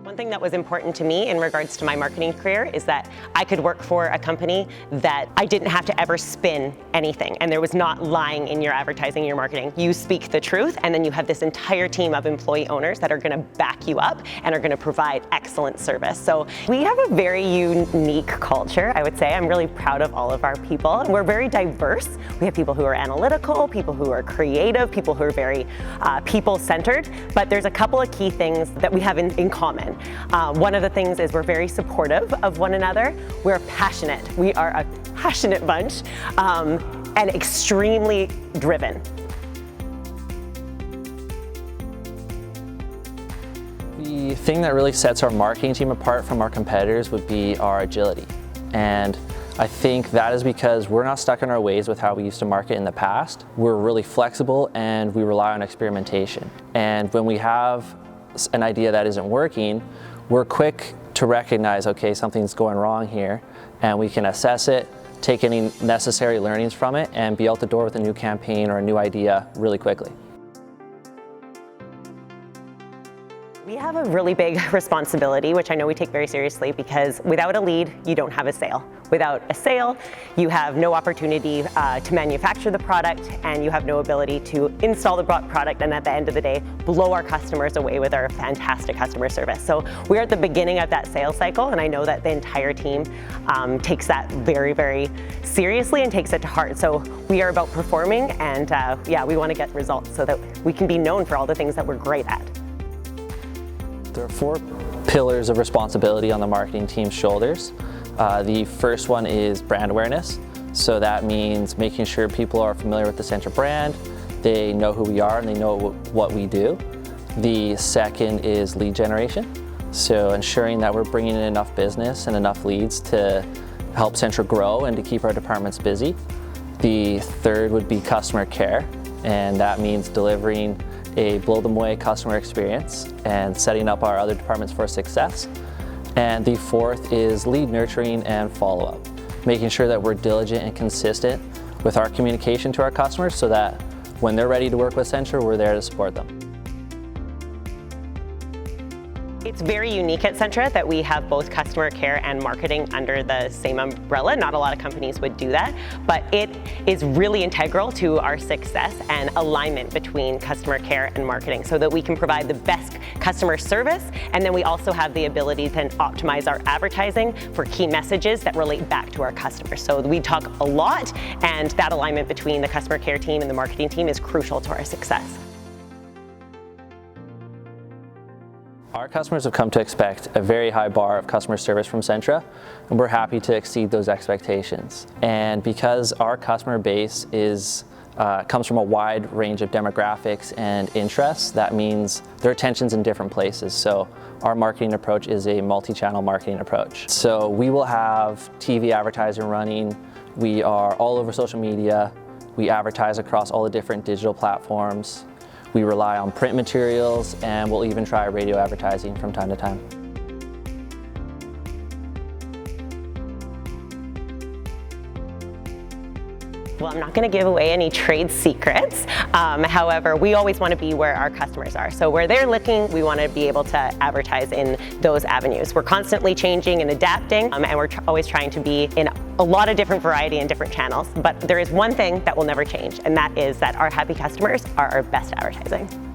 One thing that was important to me in regards to my marketing career is that I could work for a company that I didn't have to ever spin anything, and there was not lying in your advertising, your marketing. You speak the truth, and then you have this entire team of employee owners that are going to back you up and are going to provide excellent service. So we have a very unique culture, I would say. I'm really proud of all of our people. We're very diverse. We have people who are analytical, people who are creative, people who are very people-centered, but there's a couple of key things that we have in common. One of the things is we're very supportive of one another. We're passionate. We are a passionate bunch and extremely driven. The thing that really sets our marketing team apart from our competitors would be our agility. And I think that is because we're not stuck in our ways with how we used to market in the past. We're really flexible and we rely on experimentation. And when we have an idea that isn't working, we're quick to recognize, okay, something's going wrong here, and we can assess it, take any necessary learnings from it, and be out the door with a new campaign or a new idea really quickly. We have a really big responsibility, which I know we take very seriously, because without a lead, you don't have a sale. Without a sale, you have no opportunity to manufacture the product, and you have no ability to install the product, and at the end of the day, blow our customers away with our fantastic customer service. So we're at the beginning of that sales cycle, and I know that the entire team takes that very, very seriously and takes it to heart. So we are about performing, and yeah, we want to get results so that we can be known for all the things that we're great at. There are 4 pillars of responsibility on the marketing team's shoulders. The first one is brand awareness. So that means making sure people are familiar with the Centra brand, they know who we are and they know what we do. The second is lead generation. So ensuring that we're bringing in enough business and enough leads to help Centra grow and to keep our departments busy. The third would be customer care, and that means delivering a blow-them-away customer experience and setting up our other departments for success. And the fourth is lead nurturing and follow-up, making sure that we're diligent and consistent with our communication to our customers so that when they're ready to work with Centra, we're there to support them. It's very unique at Centra that we have both customer care and marketing under the same umbrella. Not a lot of companies would do that, but it is really integral to our success and alignment between customer care and marketing so that we can provide the best customer service, and then we also have the ability to optimize our advertising for key messages that relate back to our customers. So we talk a lot, and that alignment between the customer care team and the marketing team is crucial to our success. Our customers have come to expect a very high bar of customer service from Centra, and we're happy to exceed those expectations. And because our customer base comes from a wide range of demographics and interests, that means their attention's in different places. So our marketing approach is a multi-channel marketing approach. So we will have TV advertising running, we are all over social media, we advertise across all the different digital platforms. We rely on print materials, and we'll even try radio advertising from time to time. Well, I'm not going to give away any trade secrets. However, we always want to be where our customers are. So where they're looking, we want to be able to advertise in those avenues. We're constantly changing and adapting, and we're always trying to be in a lot of different variety and different channels. But there is one thing that will never change, and that is that our happy customers are our best advertising.